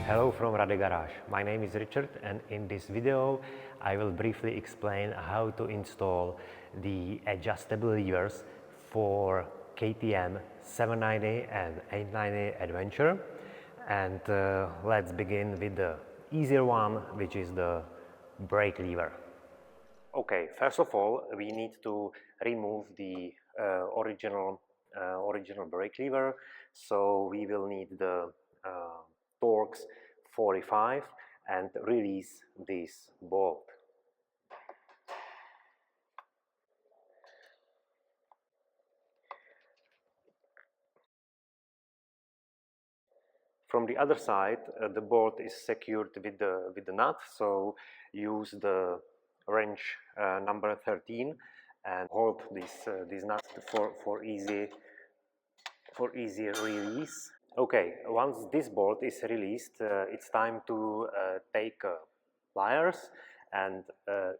Hello from Rade Garage. My name is Richard, and in this video I will briefly explain how to install the adjustable levers for KTM 790 and 890 Adventure. And let's begin with the easier one, which is the brake lever. Okay, first of all we need to remove the original brake lever, so we will need the Torx 45 and release this bolt. From the other side, the bolt is secured with the nut, so use the wrench number 13 and hold this nut for easy release. Okay, once this bolt is released, it's time to take pliers and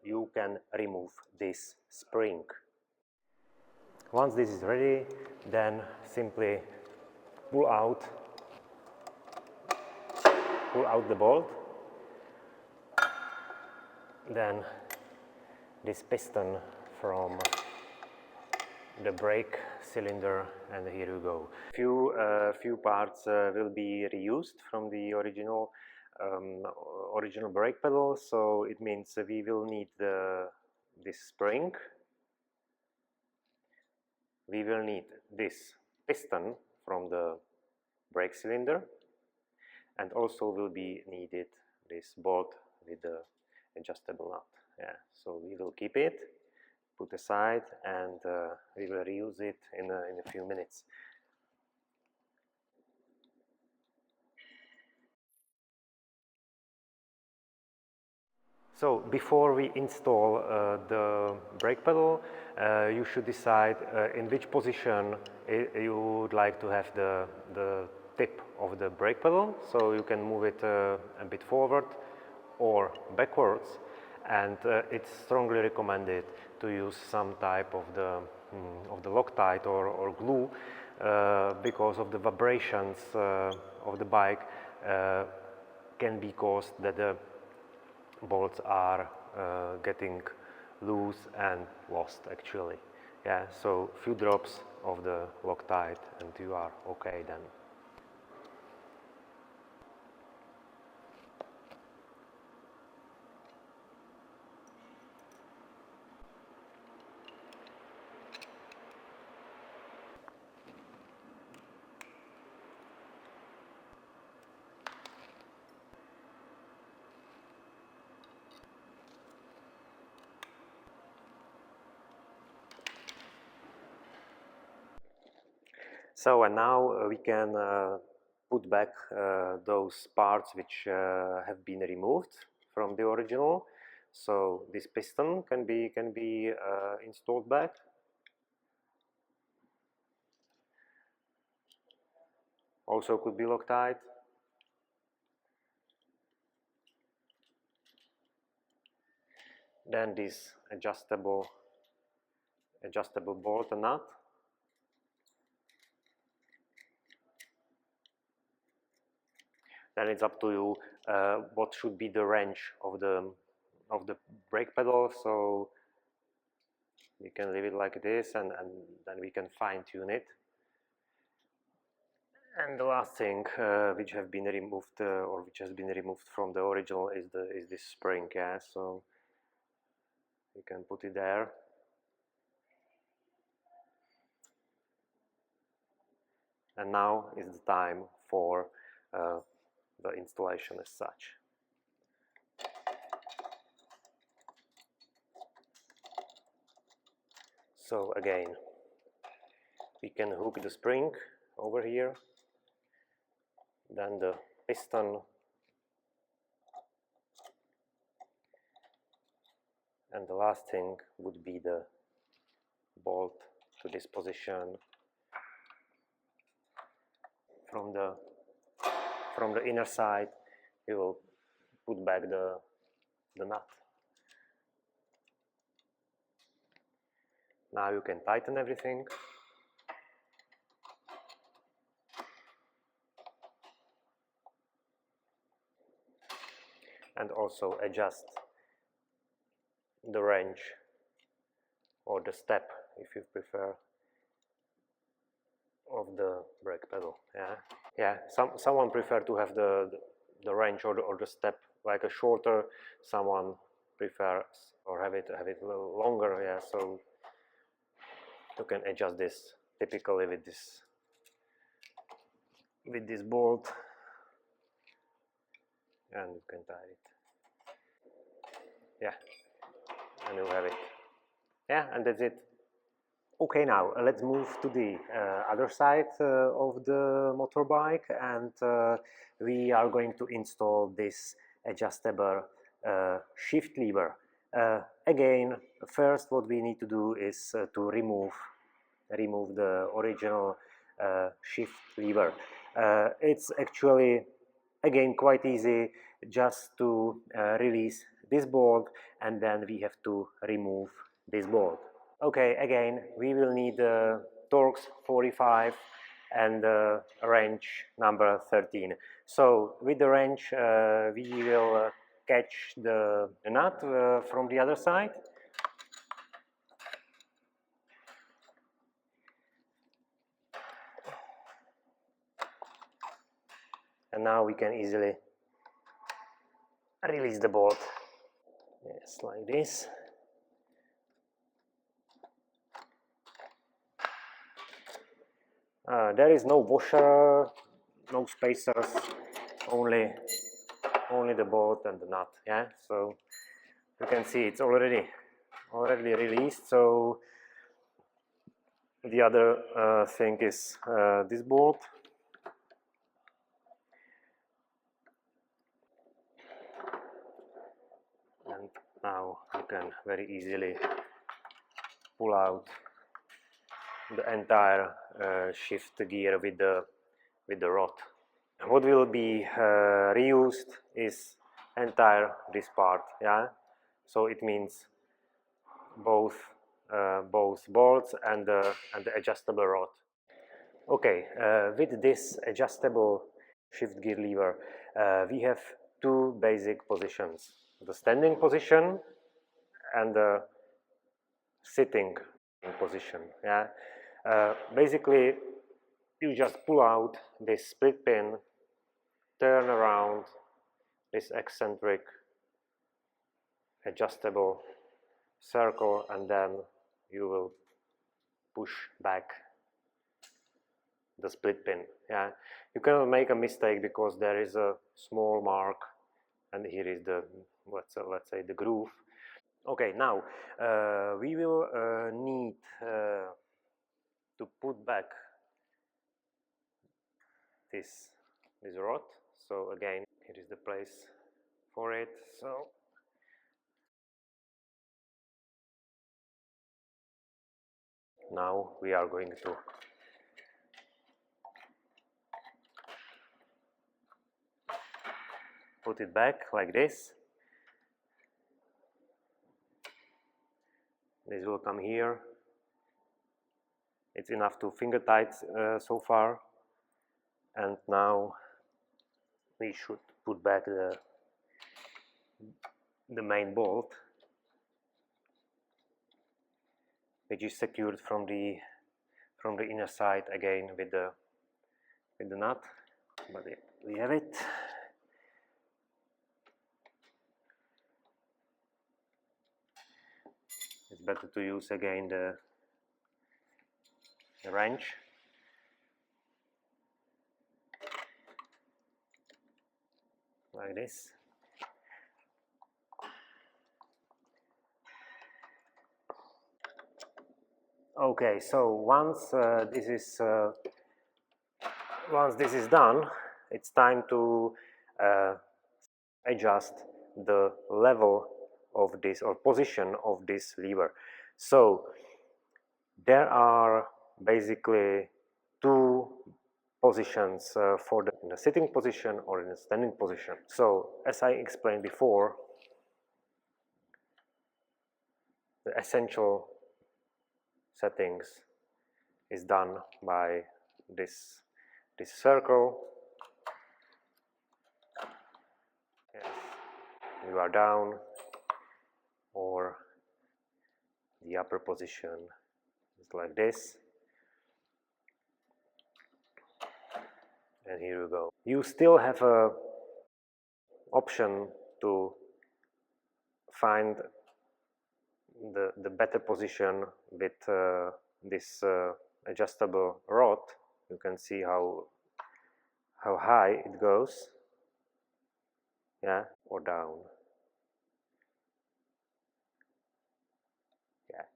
you can remove this spring. Once this is ready, then simply pull out the bolt. Then this piston from the brake cylinder, and here you go. Few parts will be reused from the original brake pedal, so it means we will need this spring, we will need this piston from the brake cylinder, and also will be needed this bolt with the adjustable nut. Yeah, so we will keep it, put aside, and we will reuse it in a few minutes. So before we install the brake pedal, you should decide in which position you would like to have the tip of the brake pedal, so you can move it a bit forward or backwards, and it's strongly recommended to use some type of the Loctite or glue because of the vibrations of the bike can be caused that the bolts are getting loose and lost actually. Yeah, so few drops of the Loctite and you are okay then. So and now we can put back those parts which have been removed from the original. So this piston can be installed back. Also could be Loctite. Then this adjustable bolt and nut. Then it's up to you what should be the range of the brake pedal. So you can leave it like this, and then we can fine tune it. And the last thing which have been removed or which has been removed from the original is this spring. Yeah, so you can put it there. And now is the time for the installation as such. So again, we can hook the spring over here, then the piston, and the last thing would be the bolt to this position from the inner side. You will put back the nut. Now you can tighten everything. and also adjust the range or the step, if you prefer, of the brake pedal. Yeah. Someone prefer to have the range or the step like a shorter. Someone prefers or have it a little longer. Yeah, so you can adjust this typically with this bolt, and you can tie it. Yeah, and you have it. Yeah, and that's it. Okay, now let's move to the other side of the motorbike, and we are going to install this adjustable shift lever. Again, first what we need to do is to remove the original shift lever. It's actually, again, quite easy just to release this bolt, and then we have to remove this bolt. Okay, again, we will need Torx 45 and wrench number 13. So with the wrench we will catch the nut from the other side. And now we can easily release the bolt. Yes, like this. There is no washer, no spacers, only the bolt and the nut. Yeah, so you can see it's already released. So the other thing is this bolt. And now you can very easily pull out the entire shift gear with the rod. What will be reused is entire this part. Yeah, so it means both bolts and the adjustable rod. Okay, with this adjustable shift gear lever we have two basic positions: the standing position and the sitting position. Yeah, basically you just pull out this split pin, turn around this eccentric adjustable circle, and then you will push back the split pin. Yeah, you cannot make a mistake because there is a small mark, and here is the let's say the groove. Okay, now we will need to put back this rod. So again, here is the place for it. So now we are going to put it back like this. This will come here. It's enough to finger tight so far. And now we should put back the main bolt, which is secured from the inner side again with the nut. But we have it. It's better to use again the wrench. Like this. Okay, so once this is done, it's time to adjust the level of this, or position of this lever. So there are basically two positions for in the sitting position or in the standing position. So as I explained before, the essential settings is done by this circle. Yes. you are down, or the upper position is like this. And here you go. You still have a option to find the better position with this adjustable rod. You can see how high it goes, yeah, or down. Yeah.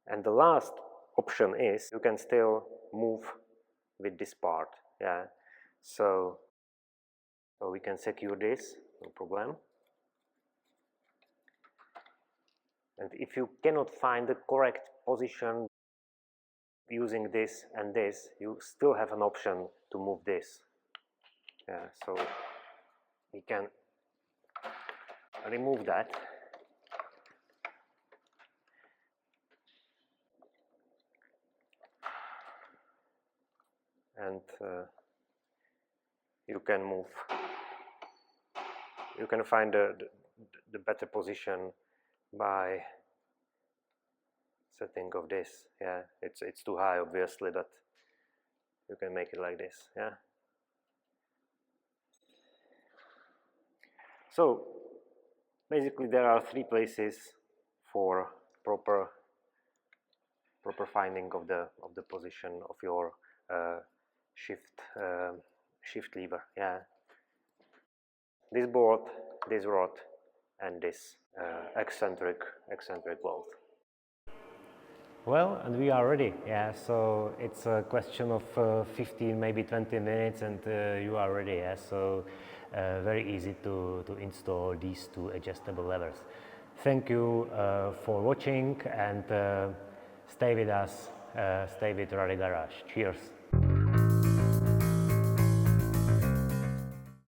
And the last option is you can still move with this part, yeah. So we can secure this, no problem. And if you cannot find the correct position using this and this, you still have an option to move this. Yeah, so we can remove that. And you can move. You can find the better position by setting of this. Yeah, it's too high obviously, but you can make it like this. Yeah. So basically there are three places for proper finding of the position of your shift lever. Yeah. This board, this rod, and this eccentric bolt. Well, and we are ready. Yeah, so it's a question of 15, maybe 20 minutes, and you are ready. Yeah, so very easy to install these two adjustable levers. Thank you for watching, and stay with us. Stay with Rally Garage. Cheers.